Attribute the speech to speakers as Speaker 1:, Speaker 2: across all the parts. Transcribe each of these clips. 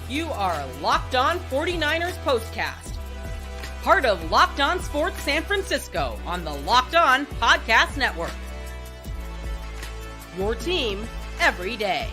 Speaker 1: You are Locked On 49ers Postcast, part of Locked On Sports San Francisco on the Locked On Podcast Network. Your team every day.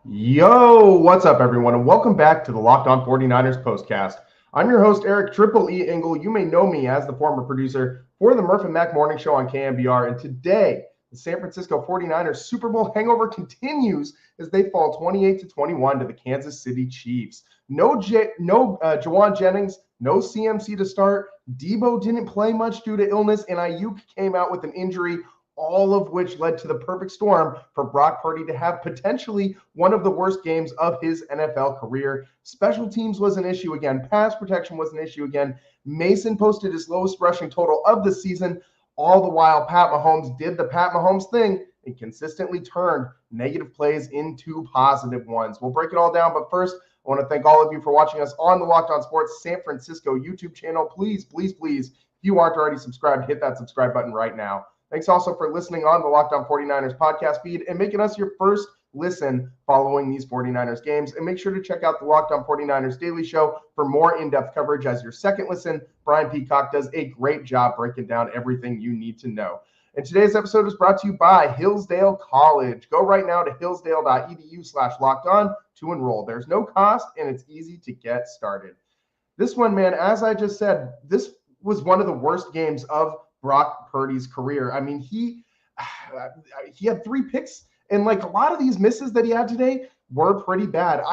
Speaker 2: Yo, what's up, everyone, and welcome back to the Locked On 49ers Postcast. I'm your host, Eric Triple E Engel. You may know me as the former producer for the Murph and Mac Morning Show on KMBR, and today, the San Francisco 49ers Super Bowl hangover continues as they fall 28-21 to the Kansas City Chiefs. No Jawan Jennings, no CMC to start. Deebo didn't play much due to illness, and Aiyuk came out with an injury, all of which led to the perfect storm for Brock Purdy to have potentially one of the worst games of his NFL career. Special teams was an issue again. Pass protection was an issue again. Mason posted his lowest rushing total of the season. All the while, Pat Mahomes did the Pat Mahomes thing and consistently turned negative plays into positive ones. We'll break it all down, but first, I want to thank all of you for watching us on the Locked On Sports San Francisco YouTube channel. Please, if you aren't already subscribed, hit that subscribe button right now. Thanks also for listening on the Locked On 49ers podcast feed and making us your first listen following these 49ers games. And make sure to check out the Locked On 49ers Daily Show for more in-depth coverage as your second listen. Brian Peacock does a great job breaking down everything you need to know. And today's episode is brought to you by Hillsdale College. Go right now to hillsdale.edu/lockedon to enroll. There's no cost and it's easy to get started. This one, man, as I just said, this was one of the worst games of Brock Purdy's career. I mean, he had 3 picks, and like a lot of these misses that he had today were pretty bad.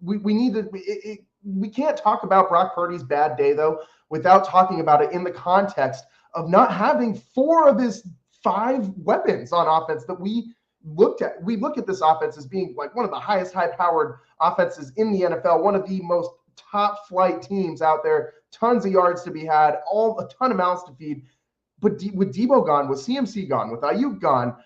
Speaker 2: We can't talk about Brock Purdy's bad day though without talking about it in the context of not having 4 of his 5 weapons on offense that we looked at. We look at this offense as being like one of the highest high-powered offenses in the NFL, one of the most top flight teams out there, tons of yards to be had, a ton of mouths to feed. But with Deebo gone, with CMC gone, with Aiyuk gone,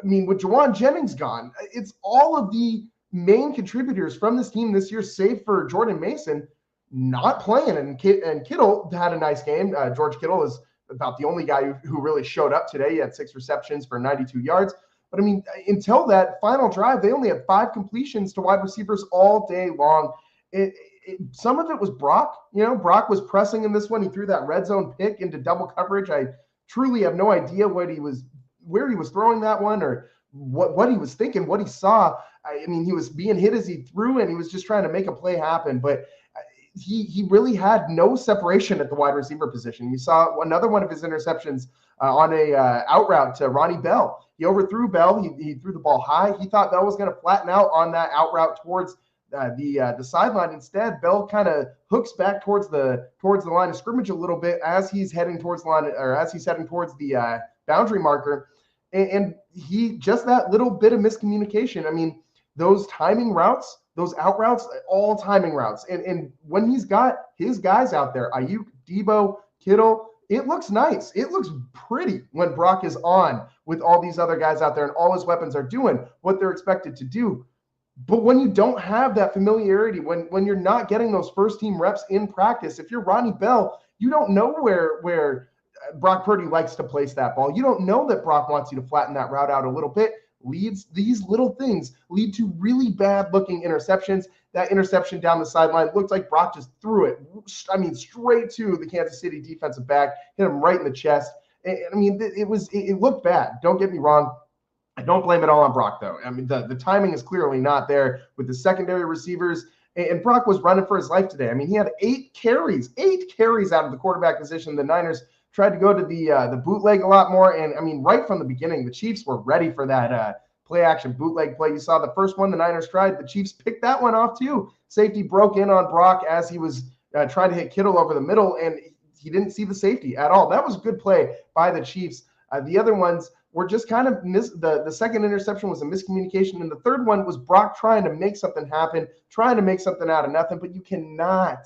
Speaker 2: with Jawan Jennings gone, it's all of the main contributors from this team this year, save for Jordan Mason, not playing. And Kittle had a nice game. George Kittle is about the only guy who really showed up today. He had 6 receptions for 92 yards. But, until that final drive, they only had 5 completions to wide receivers all day long. Some of it was Brock. Brock was pressing in this one. He threw that red zone pick into double coverage. I truly have no idea where he was throwing that one or what he was thinking, what he saw. He was being hit as he threw, and he was just trying to make a play happen. But he really had no separation at the wide receiver position. You saw another one of his interceptions on a out route to Ronnie Bell. He overthrew Bell. He threw the ball high. He thought Bell was going to flatten out on that out route towards the sideline. Instead, Bell kind of hooks back towards the line of scrimmage a little bit as he's heading towards the line, or as he's heading towards the boundary marker, and he just that little bit of miscommunication. Those timing routes, those out routes, all timing routes, and when he's got his guys out there, Aiyuk, Deebo, Kittle, it looks nice. It looks pretty when Brock is on with all these other guys out there and all his weapons are doing what they're expected to do. But when you don't have that familiarity, when you're not getting those first team reps in practice, if you're Ronnie Bell, you don't know where Brock Purdy likes to place that ball. You don't know that Brock wants you to flatten that route out a little bit. These little things lead to really bad looking interceptions. That interception down the sideline looked like Brock just threw it. Straight to the Kansas City defensive back, hit him right in the chest. It looked bad. Don't get me wrong. I don't blame it all on Brock, though. The timing is clearly not there with the secondary receivers, and Brock was running for his life today. He had 8 carries out of the quarterback position. The Niners tried to go to the bootleg a lot more, and right from the beginning, the Chiefs were ready for that play-action bootleg play. You saw the first one the Niners tried. The Chiefs picked that one off, too. Safety broke in on Brock as he was trying to hit Kittle over the middle, and he didn't see the safety at all. That was a good play by the Chiefs. The other ones were just kind of the second interception was a miscommunication, and the third one was Brock trying to make something happen, trying to make something out of nothing. But you cannot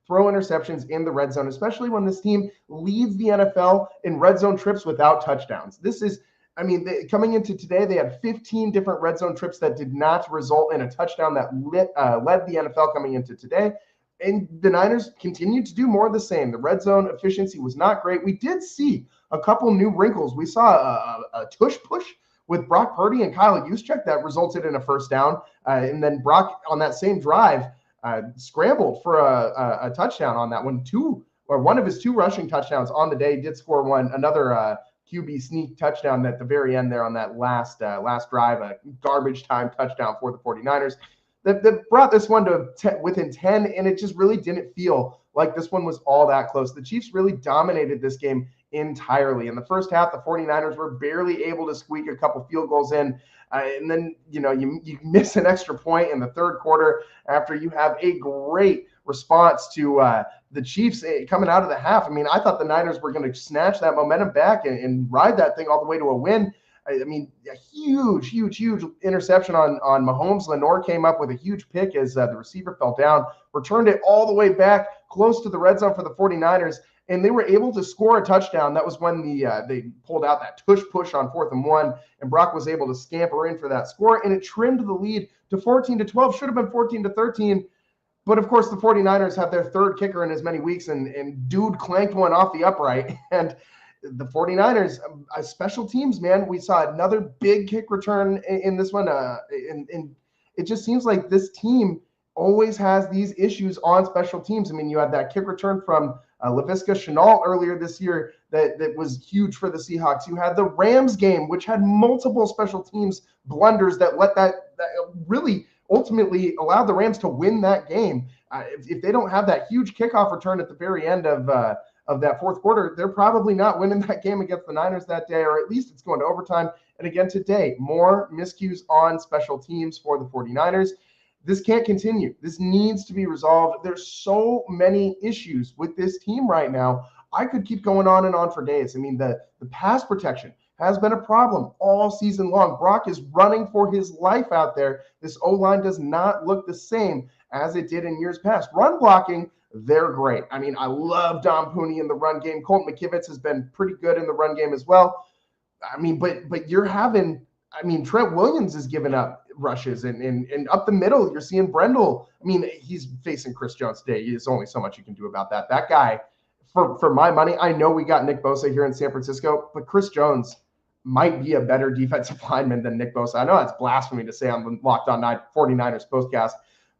Speaker 2: throw interceptions in the red zone, especially when this team leads the NFL in red zone trips without touchdowns. This is, coming into today, they had 15 different red zone trips that did not result in a touchdown that led the NFL coming into today. And the Niners continued to do more of the same. The red zone efficiency was not great. We did see a couple new wrinkles. We saw a tush push with Brock Purdy and Kyle Juszczyk that resulted in a first down. And then Brock on that same drive scrambled for a touchdown on that one. One of his 2 rushing touchdowns on the day. He did score another QB sneak touchdown at the very end there on that last drive, a garbage time touchdown for the 49ers. That brought this one to within 10, and it just really didn't feel like this one was all that close. The Chiefs really dominated this game entirely. In the first half, the 49ers were barely able to squeak a couple field goals in. And then, you miss an extra point in the third quarter after you have a great response to the Chiefs coming out of the half. I mean, I thought the Niners were going to snatch that momentum back and ride that thing all the way to a win. I mean, a huge interception on Mahomes. Lenore came up with a huge pick as the receiver fell down, returned it all the way back close to the red zone for the 49ers, and they were able to score a touchdown. That was when they pulled out that tush push on 4th and 1, and Brock was able to scamper in for that score, and it trimmed the lead to 14-12. Should have been 14-13. But, of course, the 49ers have their 3rd kicker in as many weeks, and dude clanked one off the upright. And the 49ers, special teams, man, we saw another big kick return in this one. And it just seems like this team always has these issues on special teams. I mean, you had that kick return from Laviska Shenault earlier this year that was huge for the Seahawks. You had the Rams game, which had multiple special teams blunders that really ultimately allowed the Rams to win that game. If they don't have that huge kickoff return at the very end of that fourth quarter, they're probably not winning that game against the Niners that day, or at least it's going to overtime. And again today, more miscues on special teams for the 49ers. This can't continue. This needs to be resolved. There's so many issues with this team right now. I could keep going on and on for days. I mean, the pass protection has been a problem all season long. Brock is running for his life out there. This O-line does not look the same as it did in years past. Run blocking, they're great. I mean, I love Dom Pooney in the run game. Colton McKivitz has been pretty good in the run game as well. I mean, but you're having, I mean, Trent Williams is giving up rushes and up the middle, you're seeing Brendel. I mean, he's facing Chris Jones today. There's only so much you can do about that. That guy, for my money, I know we got Nick Bosa here in San Francisco, but Chris Jones might be a better defensive lineman than Nick Bosa. I know that's blasphemy to say on the Locked On 49ers postcast,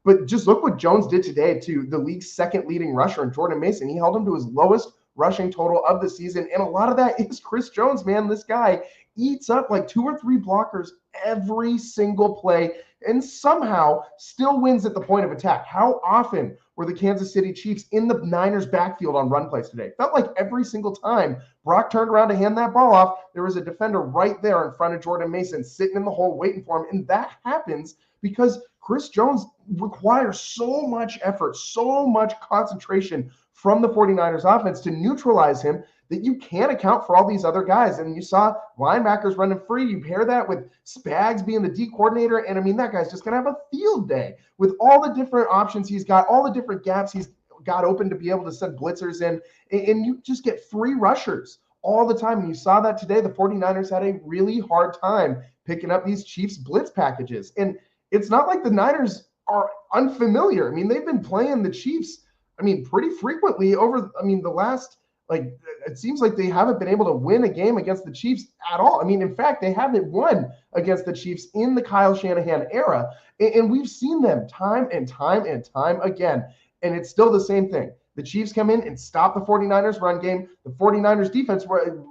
Speaker 2: but just look what Jones did today to the league's second leading rusher in Jordan Mason. He held him to his lowest rushing total of the season, and a lot of that is Chris Jones, man. This guy eats up like 2 or 3 blockers every single play and somehow still wins at the point of attack. How often were the Kansas City Chiefs in the Niners backfield on run plays today? Felt like every single time Brock turned around to hand that ball off, there was a defender right there in front of Jordan Mason sitting in the hole waiting for him. And that happens because Chris Jones requires so much effort, so much concentration from the 49ers offense to neutralize him that you can't account for all these other guys. And you saw linebackers running free. You pair that with Spags being the D coordinator. And I mean, that guy's just going to have a field day with all the different options he's got, all the different gaps he's got open to be able to send blitzers in. And you just get free rushers all the time. And you saw that today. The 49ers had a really hard time picking up these Chiefs blitz packages. And it's not like the Niners are unfamiliar. I mean, they've been playing the Chiefs, I mean, pretty frequently over, I mean, the last, like, it seems like they haven't been able to win a game against the Chiefs at all. I mean, in fact, they haven't won against the Chiefs in the Kyle Shanahan era. And we've seen them time and time and time again. And it's still the same thing. The Chiefs come in and stop the 49ers run game. The 49ers defense,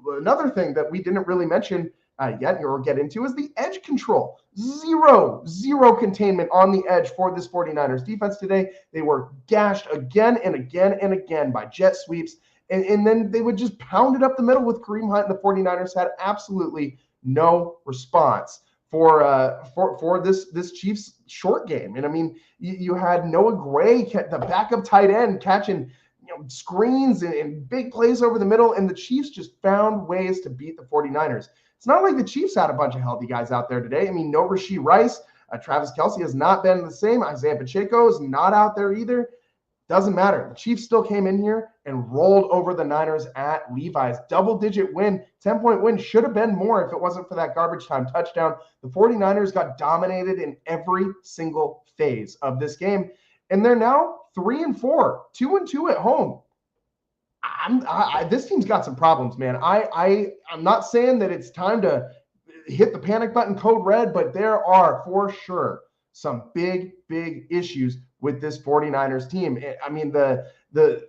Speaker 2: another thing that we didn't really mention yet or get into is the edge control. Zero containment on the edge for this 49ers defense today. They were gashed again and again and again by jet sweeps. And then they would just pound it up the middle with Kareem Hunt, and the 49ers had absolutely no response for this Chiefs short game. And I mean, you had Noah Gray, the backup tight end, catching screens and big plays over the middle, and the Chiefs just found ways to beat the 49ers. It's not like the Chiefs had a bunch of healthy guys out there today. I mean, no Rashee Rice, Travis Kelce has not been the same. Isaiah Pacheco is not out there either. Doesn't matter. The Chiefs still came in here and rolled over the Niners at Levi's. Double-digit win, 10-point win. Should have been more if it wasn't for that garbage time touchdown. The 49ers got dominated in every single phase of this game, and they're now 3-4, 2-2 at home. This team's got some problems, man. I'm not saying that it's time to hit the panic button, code red, but there are for sure some big issues with this 49ers team. I mean, the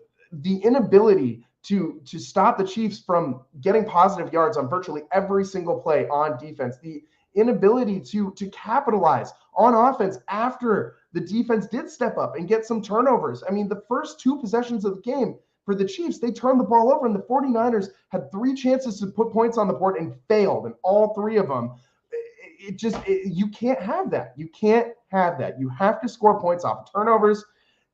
Speaker 2: inability to stop the Chiefs from getting positive yards on virtually every single play on defense, the inability to capitalize on offense after the defense did step up and get some turnovers. I mean, the first 2 possessions of the game for the Chiefs, they turned the ball over, and the 49ers had 3 chances to put points on the board and failed, and all 3 of them. You can't have that. You can't have that. You have to score points off of turnovers.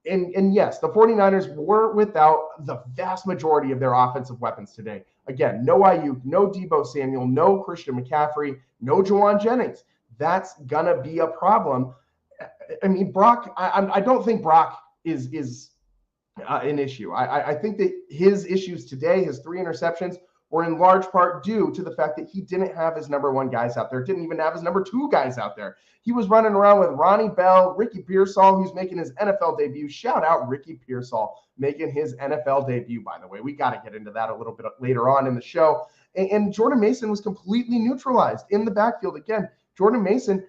Speaker 2: And yes, the 49ers were without the vast majority of their offensive weapons today. Again, no Aiyuk, no Deebo Samuel, no Christian McCaffrey, no Juwan Jennings. That's going to be a problem. I mean, Brock, I don't think Brock is an issue. I think that his issues today, his 3 interceptions, were in large part due to the fact that he didn't have his number 1 guys out there, didn't even have his number 2 guys out there. He was running around with Ronnie Bell, Ricky Pearsall, who's making his NFL debut. Shout out Ricky Pearsall making his NFL debut, by the way. We got to get into that a little bit later on in the show. And Jordan Mason was completely neutralized in the backfield. Again, Jordan Mason,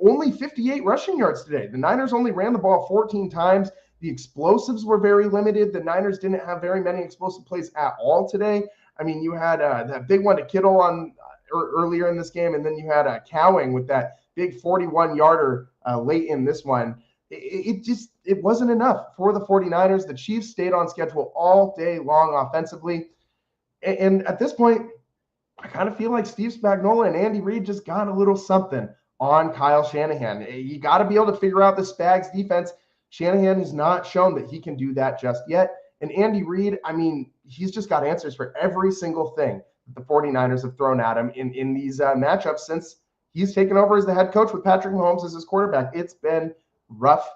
Speaker 2: only 58 rushing yards today. The Niners only ran the ball 14 times. The explosives were very limited. The Niners didn't have very many explosive plays at all today. I mean, you had that big one to Kittle on earlier in this game, and then you had Cowing with that big 41-yarder late in this one. It wasn't enough for the 49ers. The Chiefs stayed on schedule all day long offensively. And at this point, I kind of feel like Steve Spagnuolo and Andy Reid just got a little something on Kyle Shanahan. You got to be able to figure out the Spags defense. Shanahan has not shown that he can do that just yet. And Andy Reid, I mean, he's just got answers for every single thing that the 49ers have thrown at him in these matchups since he's taken over as the head coach with Patrick Mahomes as his quarterback. It's been rough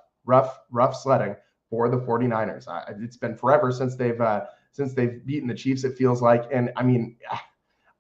Speaker 2: sledding for the 49ers. It's been forever since they've beaten the Chiefs, it feels like. And I mean,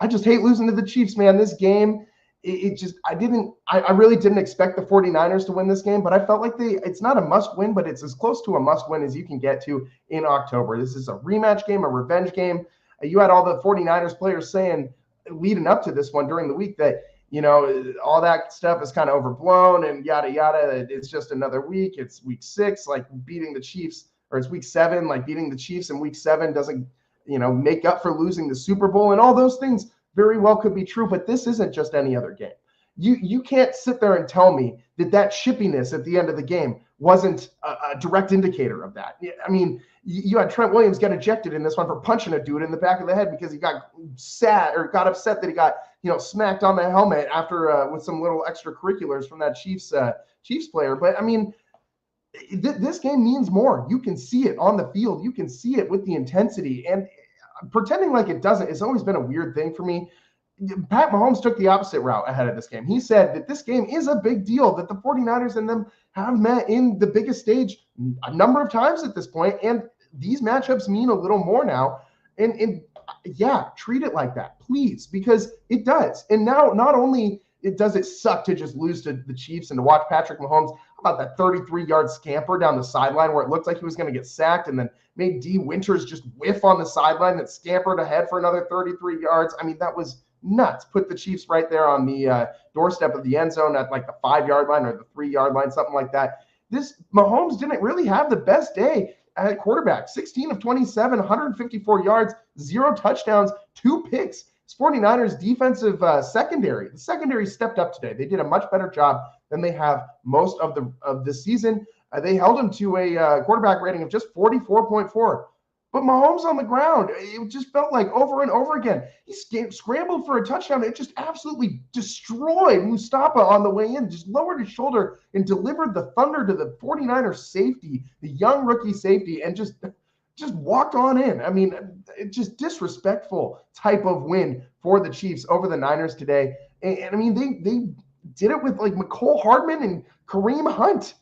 Speaker 2: I just hate losing to the Chiefs, man. This game, I really didn't expect the 49ers to win this game, but I felt like it's not a must win, but it's as close to a must win as you can get to in October. This is a rematch game, a revenge game. You had all the 49ers players saying leading up to this one during the week that, you know, all that stuff is kind of overblown and yada, yada. It's just another week. It's week 6, like beating the Chiefs, or it's week 7, like beating the Chiefs in week 7 doesn't, you know, make up for losing the Super Bowl, and all those things very well could be true, but this isn't just any other game. You can't sit there and tell me that chippiness at the end of the game wasn't a direct indicator of that. I mean, you had Trent Williams get ejected in this one for punching a dude in the back of the head because he got upset that he got, you know, smacked on the helmet after with some little extracurriculars from that Chiefs player. But I mean, this game means more. You can see it on the field. You can see it with the intensity, and pretending like it doesn't has always been a weird thing for me. Pat Mahomes took the opposite route ahead of this game. He said that this game is a big deal, that the 49ers and them have met in the biggest stage a number of times at this point, and these matchups mean a little more now. And yeah, treat it like that, please, because it does. And now not only does it suck to just lose to the Chiefs and to watch Patrick Mahomes about that 33-yard scamper down the sideline where it looked like he was going to get sacked and then made D. Winters just whiff on the sideline that scampered ahead for another 33 yards. I mean, that was nuts. Put the Chiefs right there on the doorstep of the end zone at like the 5-yard line or the 3-yard line, something like that. This Mahomes didn't really have the best day at quarterback. 16 of 27, 154 yards, 0 touchdowns, 2 picks. It's 49ers defensive secondary. The secondary stepped up today. They did a much better job than they have most of the season. They held him to a quarterback rating of just 44.4. But Mahomes on the ground, it just felt like over and over again. He scrambled for a touchdown. It just absolutely destroyed Mustafa on the way in, just lowered his shoulder and delivered the thunder to the 49ers safety, the young rookie safety, and just walked on in. I mean, it's just disrespectful type of win for the Chiefs over the Niners today. And I mean, they did it with like McCole Hardman and Kareem Hunt.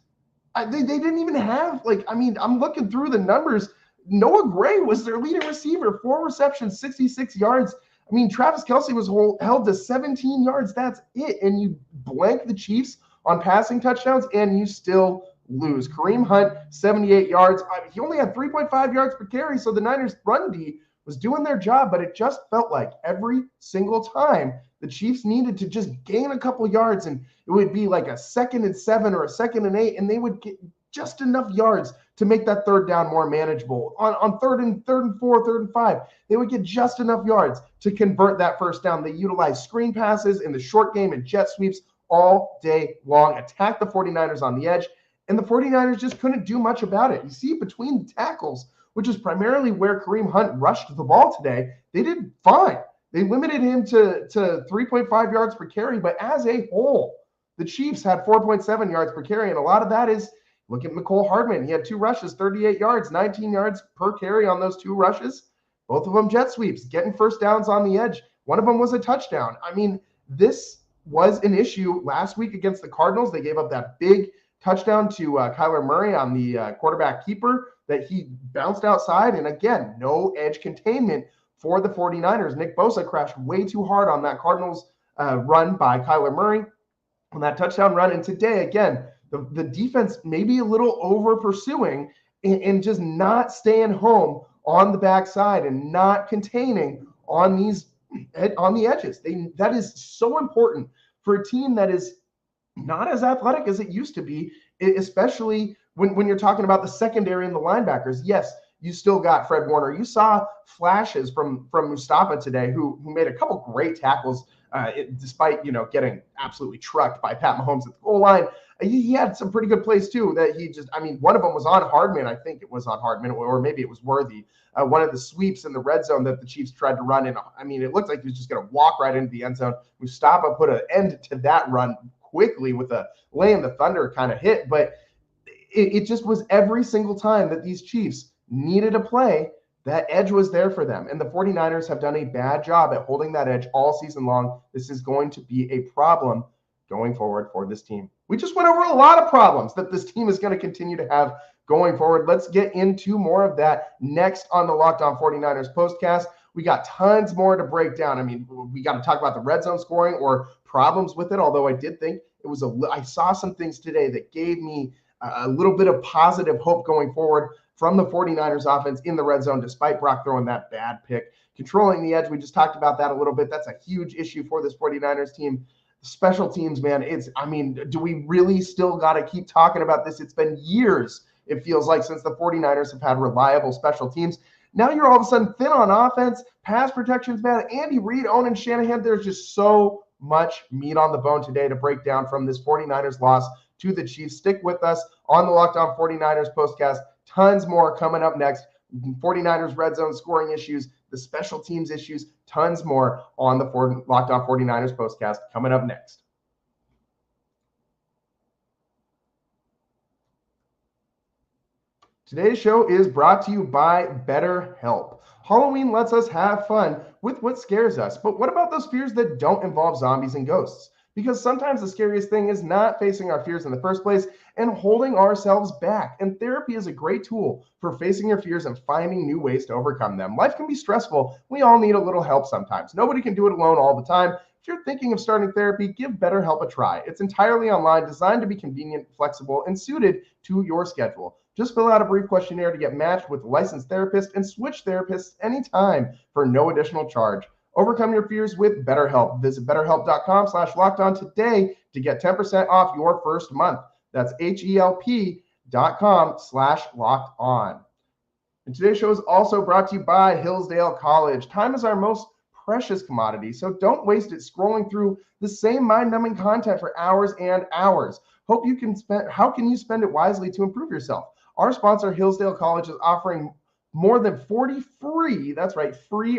Speaker 2: They didn't even have, like, I mean, I'm looking through the numbers. Noah Gray was their leading receiver, 4 receptions, 66 yards. I mean, Travis Kelce was held to 17 yards. That's it. And you blank the Chiefs on passing touchdowns, and you still lose. Kareem Hunt, 78 yards. He only had 3.5 yards per carry, so the Niners' run D was doing their job, but it just felt like every single time the Chiefs needed to just gain a couple yards, and it would be like a 2nd and 7 or a 2nd and 8, and they would get just enough yards to make that third down more manageable. On third and 4, 3rd and 5, they would get just enough yards to convert that first down. They utilized screen passes in the short game and jet sweeps all day long, attacked the 49ers on the edge, and the 49ers just couldn't do much about it. You see, between the tackles, which is primarily where Kareem Hunt rushed the ball today, they did fine. They limited him to 3.5 yards per carry, but as a whole, the Chiefs had 4.7 yards per carry, and a lot of that is, look at Mecole Hardman. He had 2 rushes, 38 yards, 19 yards per carry on those 2 rushes. Both of them jet sweeps, getting first downs on the edge. One of them was a touchdown. I mean, this was an issue last week against the Cardinals. They gave up that big touchdown to Kyler Murray on the quarterback keeper that he bounced outside. And again, no edge containment for the 49ers. Nick Bosa crashed way too hard on that Cardinals run by Kyler Murray on that touchdown run. And today, again, the defense maybe a little over pursuing and just not staying home on the backside and not containing on the edges. That is so important for a team that is not as athletic as it used to be, especially when you're talking about the secondary and the linebackers. Yes, you still got Fred Warner. You saw flashes from Mustafa today, who made a couple great tackles, despite getting absolutely trucked by Pat Mahomes at the goal line. He had some pretty good plays too. One of them was on Hardman. I think it was on Hardman, or maybe it was Worthy. One of the sweeps in the red zone that the Chiefs tried to run in. I mean, it looked like he was just going to walk right into the end zone. Mustafa put an end to that run quickly with a lay in the thunder kind of hit, but it just was every single time that these Chiefs needed a play, that edge was there for them. And the 49ers have done a bad job at holding that edge all season long. This is going to be a problem going forward for this team. We just went over a lot of problems that this team is going to continue to have going forward. Let's get into more of that next on the Locked On 49ers postcast. We got tons more to break down. I mean, we got to talk about the red zone scoring or problems with it, although I did think I saw some things today that gave me a little bit of positive hope going forward from the 49ers offense in the red zone, despite Brock throwing that bad pick. Controlling the edge, we just talked about that a little bit. That's a huge issue for this 49ers team. Special teams, man, do we really still got to keep talking about this? It's been years, it feels like, since the 49ers have had reliable special teams. Now you're all of a sudden thin on offense. Pass protection's bad. Andy Reid, Onan Shanahan, there's just so much meat on the bone today to break down from this 49ers loss to the Chiefs. Stick with us on the Locked On 49ers postcast. Tons more coming up next. 49ers red zone scoring issues, the special teams issues, tons more on the Locked On 49ers postcast coming up next. Today's show is brought to you by BetterHelp. Halloween lets us have fun with what scares us, but what about those fears that don't involve zombies and ghosts? Because sometimes the scariest thing is not facing our fears in the first place and holding ourselves back. And therapy is a great tool for facing your fears and finding new ways to overcome them. Life can be stressful. We all need a little help sometimes. Nobody can do it alone all the time. If you're thinking of starting therapy, give BetterHelp a try. It's entirely online, designed to be convenient, flexible, and suited to your schedule. Just fill out a brief questionnaire to get matched with a licensed therapist and switch therapists anytime for no additional charge. Overcome your fears with BetterHelp. Visit BetterHelp.com/lockedon today to get 10% off your first month. That's HELP.com/lockedon. And today's show is also brought to you by Hillsdale College. Time is our most precious commodity, so don't waste it scrolling through the same mind-numbing content for hours and hours. How can you spend it wisely to improve yourself? Our sponsor, Hillsdale College, is offering more than 40 free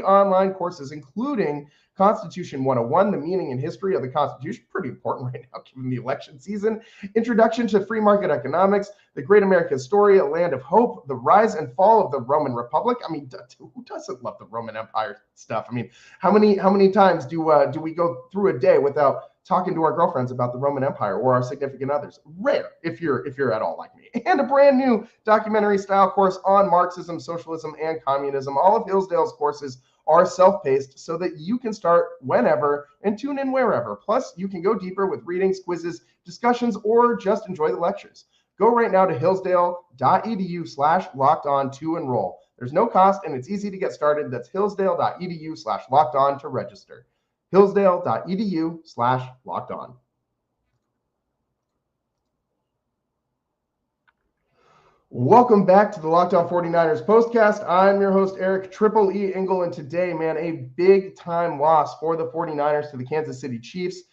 Speaker 2: online courses, including Constitution 101, the meaning and history of the Constitution, pretty important right now given the election season, Introduction to Free Market Economics, The Great American Story, A Land of Hope, The Rise and Fall of the Roman Republic. I mean, who doesn't love the Roman Empire stuff? I mean, how many times do we go through a day without talking to our girlfriends about the Roman Empire or our significant others? Rare, if you're at all like me. And a brand new documentary style course on Marxism, socialism, and communism. All of Hillsdale's courses are self-paced so that you can start whenever and tune in wherever. Plus, you can go deeper with readings, quizzes, discussions, or just enjoy the lectures. Go right now to hillsdale.edu/lockedon to enroll. There's no cost, and it's easy to get started. That's hillsdale.edu/lockedon to register. hillsdale.edu/lockedon. Welcome back to the Locked On 49ers postcast. I'm your host, Eric Triple E Engel, and today, man, a big-time loss for the 49ers to the Kansas City Chiefs.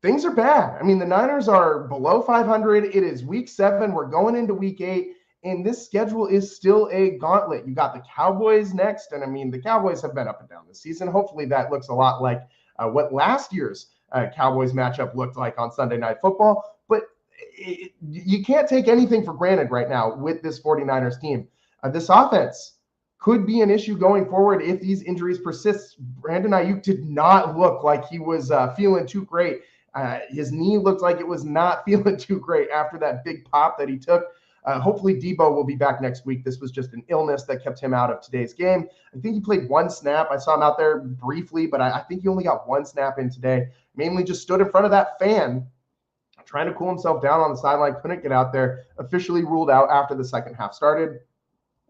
Speaker 2: Things are bad. I mean, the Niners are below 500. It is week 7. We're going into week 8, and this schedule is still a gauntlet. You got the Cowboys next, and I mean, the Cowboys have been up and down this season. Hopefully that looks a lot like what last year's Cowboys matchup looked like on Sunday Night Football, but you can't take anything for granted right now with this 49ers team. This offense could be an issue going forward if these injuries persist. Brandon Aiyuk did not look like he was feeling too great. His knee looked like it was not feeling too great after that big pop that he took. Hopefully Deebo will be back next week. This was just an illness that kept him out of today's game. I think he played one snap. I saw him out there briefly, but I think he only got one snap in today. Mainly just stood in front of that fan trying to cool himself down on the sideline, couldn't get out there, officially ruled out after the second half started.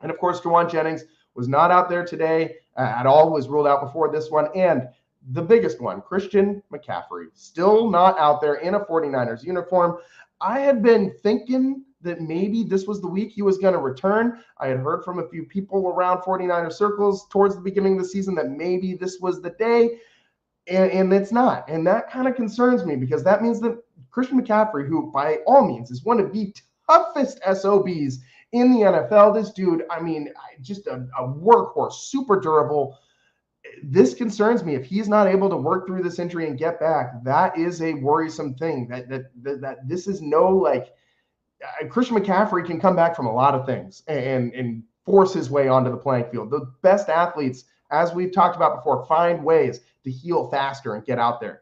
Speaker 2: And of course, Juwan Jennings was not out there today at all, was ruled out before this one. And the biggest one, Christian McCaffrey, still not out there in a 49ers uniform. I had been thinking that maybe this was the week he was going to return. I had heard from a few people around 49er circles towards the beginning of the season that maybe this was the day. And it's not. And that kind of concerns me because that means that Christian McCaffrey, who by all means is one of the toughest SOBs in the NFL, this dude, I mean, just a workhorse, super durable. This concerns me. If he's not able to work through this injury and get back, that is a worrisome thing. That this is no like Christian McCaffrey can come back from a lot of things and force his way onto the playing field. The best athletes, as we've talked about before, find ways to heal faster and get out there.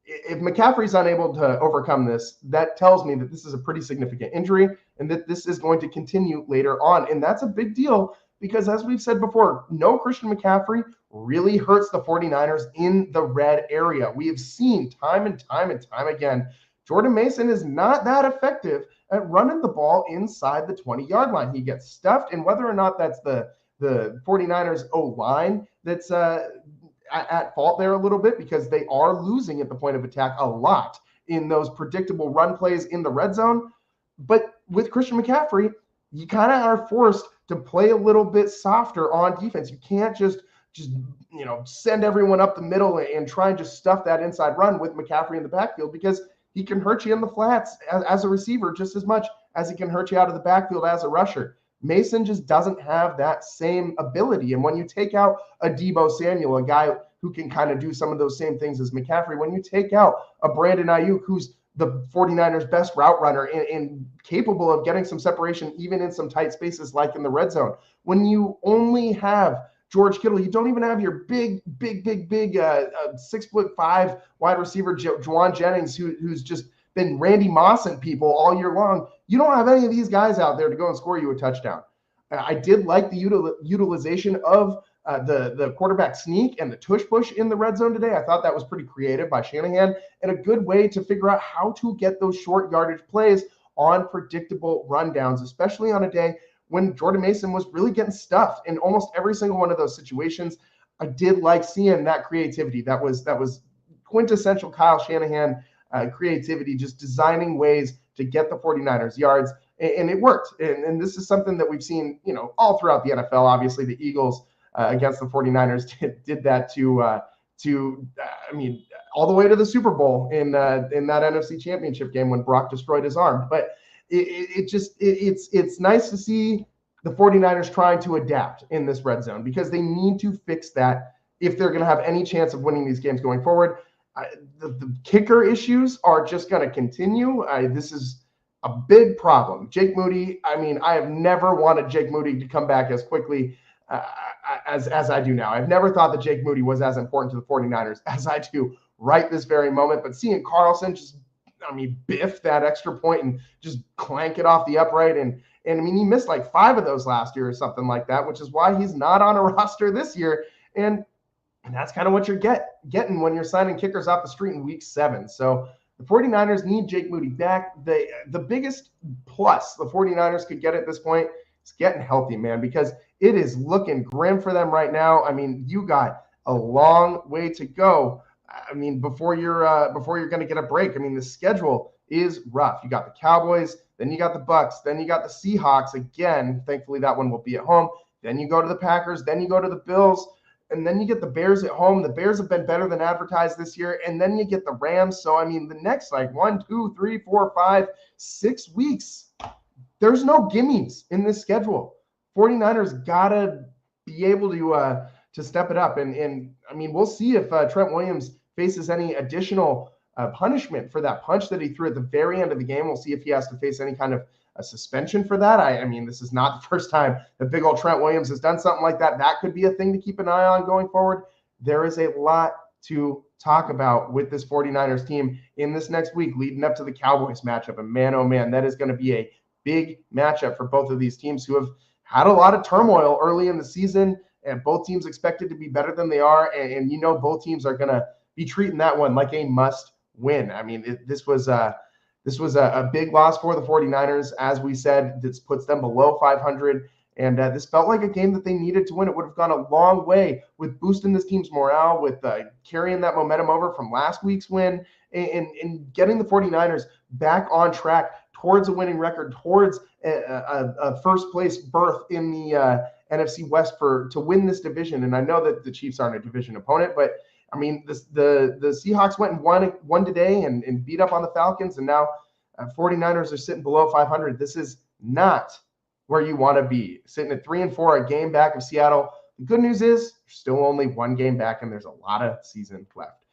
Speaker 2: If McCaffrey's unable to overcome this, that tells me that this is a pretty significant injury and that this is going to continue later on. And that's a big deal because, as we've said before, no Christian McCaffrey really hurts the 49ers in the red area. We have seen time and time again, Jordan Mason is not that effective at running the ball inside the 20-yard line. He gets stuffed, and whether or not that's the 49ers O-line that's at fault there a little bit because they are losing at the point of attack a lot in those predictable run plays in the red zone. But with Christian McCaffrey, you kind of are forced to play a little bit softer on defense. You can't just send everyone up the middle and try and just stuff that inside run with McCaffrey in the backfield because he can hurt you in the flats as a receiver just as much as he can hurt you out of the backfield as a rusher. Mason just doesn't have that same ability. And when you take out a Deebo Samuel, a guy who can kind of do some of those same things as McCaffrey, when you take out a Brandon Aiyuk, who's the 49ers' best route runner and capable of getting some separation even in some tight spaces like in the red zone, when you only have George Kittle, you don't even have your big 6'5" wide receiver Juwan Jennings, who's just been Randy Mossing people all year long. You don't have any of these guys out there to go and score you a touchdown. I did like the utilization of the quarterback sneak and the tush push in the red zone today. I thought that was pretty creative by Shanahan and a good way to figure out how to get those short yardage plays on predictable rundowns, especially on a day when Jordan Mason was really getting stuffed in almost every single one of those situations. I did like seeing that creativity. That was quintessential Kyle Shanahan creativity, just designing ways to get the 49ers yards, and it worked. And this is something that we've seen, all throughout the NFL. Obviously, the Eagles against the 49ers did that all the way to the Super Bowl in that NFC Championship game when Brock destroyed his arm. But it's nice to see the 49ers trying to adapt in this red zone because they need to fix that if they're going to have any chance of winning these games going forward. The kicker issues are just going to continue. This is a big problem. Jake Moody, I have never wanted Jake Moody to come back as quickly as I do now. I've never thought that Jake Moody was as important to the 49ers as I do right this very moment. But seeing Carlson just, biff that extra point and just clank it off the upright. And he missed like 5 of those last year or something like that, which is why he's not on a roster this year. And that's kind of what you're getting when you're signing kickers off the street in week 7. So the 49ers need Jake Moody back. The biggest plus the 49ers could get at this point is getting healthy, man, because it is looking grim for them right now. I mean, you got a long way to go. I mean, before you're going to get a break. I mean, the schedule is rough. You got the Cowboys, then you got the Bucks, then you got the Seahawks again. Thankfully, that one will be at home. Then you go to the Packers, then you go to the Bills, and then you get the Bears at home. The Bears have been better than advertised this year, and then you get the Rams. So, I mean, the next 1, 2, 3, 4, 5, 6 weeks, there's no gimmies in this schedule. 49ers got to be able to step it up. And I mean, we'll see if Trent Williams faces any additional punishment for that punch that he threw at the very end of the game. We'll see if he has to face any kind of a suspension for that. I mean, this is not the first time that big old Trent Williams has done something like that. That could be a thing to keep an eye on going forward. There is a lot to talk about with this 49ers team in this next week leading up to the Cowboys matchup. And man, oh man, that is going to be a big matchup for both of these teams who have had a lot of turmoil early in the season, and both teams expected to be better than they are. And you know, both teams are going to be treating that one like a must win. I mean, this was a big loss for the 49ers. As we said, this puts them below 500. And this felt like a game that they needed to win. It would have gone a long way with boosting this team's morale, with carrying that momentum over from last week's win, and getting the 49ers back on track towards a winning record, towards a first place berth in the NFC West to win this division. And I know that the Chiefs aren't a division opponent, but I mean, the Seahawks went and won today and beat up on the Falcons, and now 49ers are sitting below 500. This is not where you want to be, sitting at 3-4, a game back of Seattle. The good news is there's still only one game back, and there's a lot of season left.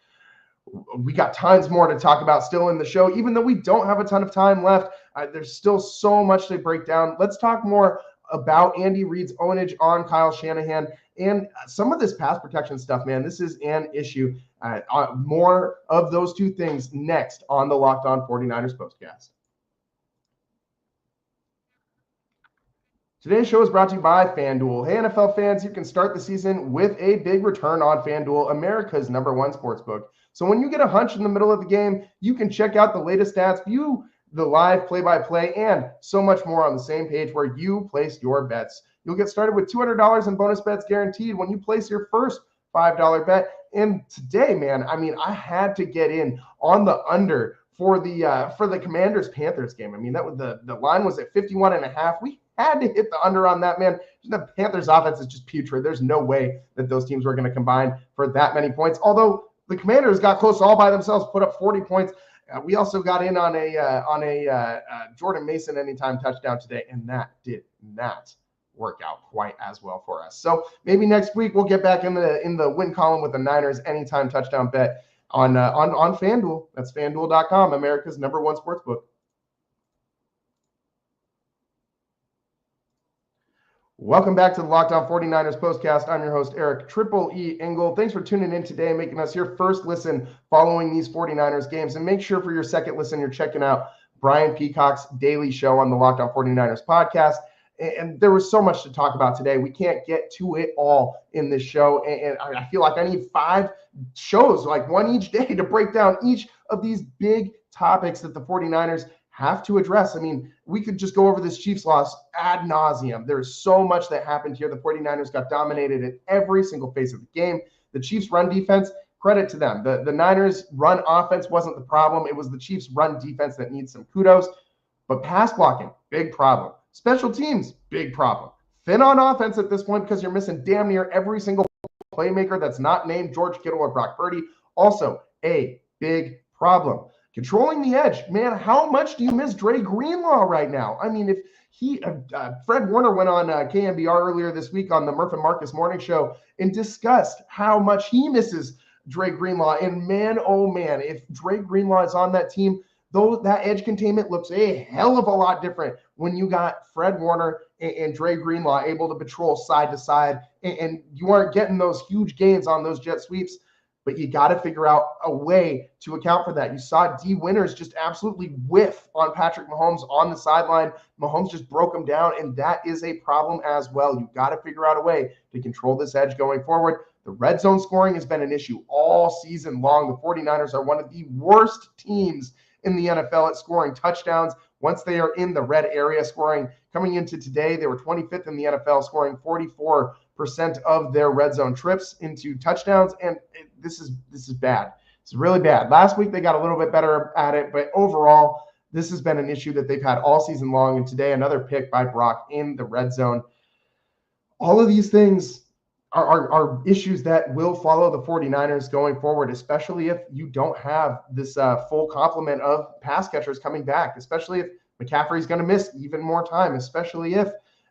Speaker 2: We got tons more to talk about still in the show, even though we don't have a ton of time left. There's still so much to break down. Let's talk more about Andy Reid's ownage on Kyle Shanahan and some of this pass protection stuff, man. This is an issue. More of those two things next on the Locked On 49ers Postcast. Today's show is brought to you by FanDuel. Hey, NFL fans, you can start the season with a big return on FanDuel, America's #1 sportsbook. So when you get a hunch in the middle of the game, you can check out the latest stats, view the live play-by-play, and so much more on the same page where you place your bets. You'll get started with $200 in bonus bets guaranteed when you place your first $5 bet. And today, man, I mean, I had to get in on the under for the Commanders-Panthers game. I mean, that was the line was at 51.5. We had to hit the under on that, man. The Panthers offense is just putrid. There's no way that those teams were going to combine for that many points. Although the Commanders got close all by themselves, put up 40 points. We also got in on a Jordan Mason anytime touchdown today, and that did not work out quite as well for us. So maybe next week we'll get back in the win column with the Niners anytime touchdown bet on FanDuel. That's FanDuel.com, America's #1 sportsbook. Welcome back to the Locked On 49ers Postcast. I'm your host, Eric Triple E Engel. Thanks for tuning in today and making us your first listen following these 49ers games. And make sure for your second listen, you're checking out Brian Peacock's daily show on the Locked On 49ers podcast. And there was so much to talk about today. We can't get to it all in this show. And I feel like I need 5 shows, like one each day, to break down each of these big topics that the 49ers have to address. I mean, we could just go over this Chiefs loss ad nauseum. There's so much that happened here. The 49ers got dominated in every single phase of the game. The Chiefs run defense, credit to them. The Niners run offense wasn't the problem. It was the Chiefs run defense that needs some kudos. But pass blocking, big problem. Special teams, big problem. Thin on offense at this point because you're missing damn near every single playmaker that's not named George Kittle or Brock Purdy. Also a big problem. Controlling the edge, man, how much do you miss Dre Greenlaw right now? I mean, if Fred Warner went on KNBR earlier this week on the Murph and Marcus Morning Show and discussed how much he misses Dre Greenlaw. And man, oh man, if Dre Greenlaw is on that team, though, that edge containment looks a hell of a lot different when you got Fred Warner and Dre Greenlaw able to patrol side to side, and you aren't getting those huge gains on those jet sweeps. But you got to figure out a way to account for that. You saw D. Winters just absolutely whiff on Patrick Mahomes on the sideline. Mahomes just broke him down, and that is a problem as well. You've got to figure out a way to control this edge going forward. The red zone scoring has been an issue all season long. The 49ers are one of the worst teams in the NFL at scoring touchdowns once they are in the red area scoring. Coming into today, they were 25th in the NFL, scoring 44% of their red zone trips into touchdowns, and this is bad. It's really bad. Last week, they got a little bit better at it, but overall, this has been an issue that they've had all season long, and today another pick by Brock in the red zone. All of these things are issues that will follow the 49ers going forward, especially if you don't have this full complement of pass catchers coming back, especially if McCaffrey's going to miss even more time, especially if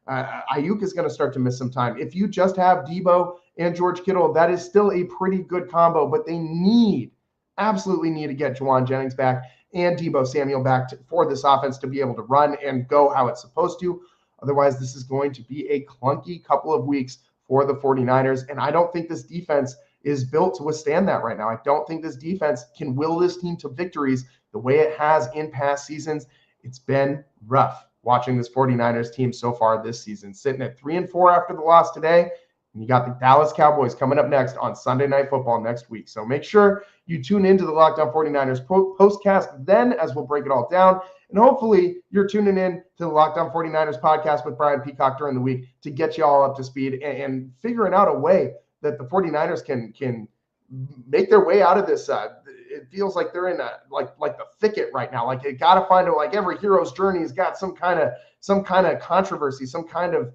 Speaker 2: Aiyuk is going to start to miss some time. If you just have Deebo and George Kittle, that is still a pretty good combo, but they absolutely need to get Juwan Jennings back and Deebo Samuel back for this offense to be able to run and go how it's supposed to. Otherwise, this is going to be a clunky couple of weeks for the 49ers, and I don't think this defense is built to withstand that right now. I don't think this defense can will this team to victories the way it has in past seasons. It's been rough watching this 49ers team so far this season, sitting at 3-4 after the loss today. And you got the Dallas Cowboys coming up next on Sunday Night Football next week. So make sure you tune into the Locked On 49ers postcast then, as we'll break it all down. And hopefully you're tuning in to the Locked On 49ers podcast with Brian Peacock during the week to get you all up to speed and figuring out a way that the 49ers can make their way out of this. It feels like they're in like the thicket right now. Like they got to find like every hero's journey has got some kind of controversy, some kind of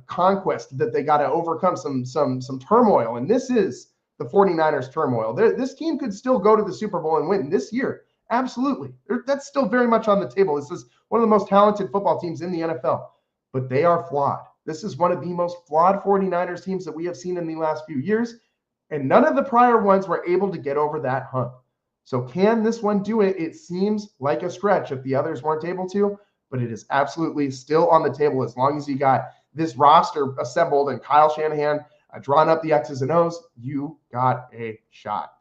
Speaker 2: conquest that they got to overcome, some turmoil. And this is the 49ers turmoil. This team could still go to the Super Bowl and win this year. Absolutely. That's still very much on the table. This is one of the most talented football teams in the NFL, but they are flawed. This is one of the most flawed 49ers teams that we have seen in the last few years, and none of the prior ones were able to get over that hump. So can this one do it? It seems like a stretch if the others weren't able to, but it is absolutely still on the table as long as you got this roster assembled and Kyle Shanahan drawing up the X's and O's. You got a shot.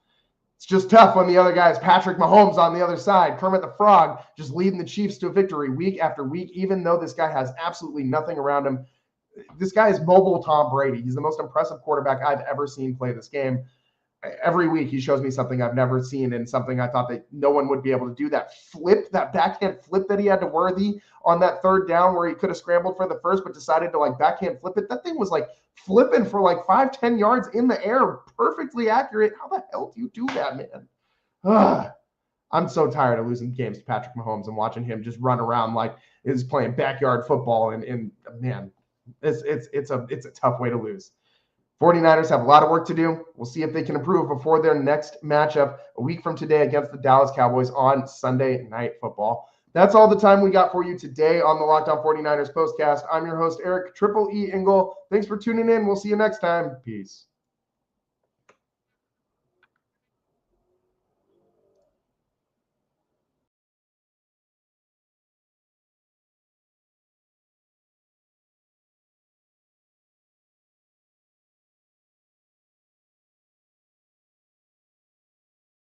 Speaker 2: It's just tough when the other guy is Patrick Mahomes on the other side, Kermit the Frog, just leading the Chiefs to victory week after week, even though this guy has absolutely nothing around him. This guy is mobile Tom Brady. He's the most impressive quarterback I've ever seen play this game. Every week he shows me something I've never seen and something I thought that no one would be able to do. That backhand flip that he had to Worthy on that third down where he could have scrambled for the first but decided to like backhand flip it. That thing was like flipping for like 5-10 yards in the air, perfectly accurate. How the hell do you do that, man? I'm so tired of losing games to Patrick Mahomes and watching him just run around like he's playing backyard football. And man, it's a tough way to lose. 49ers have a lot of work to do. We'll see if they can improve before their next matchup a week from today against the Dallas Cowboys on Sunday Night Football. That's all the time we got for you today on the Locked On 49ers postcast. I'm your host, Eric Triple E Engel. Thanks for tuning in. We'll see you next time. Peace.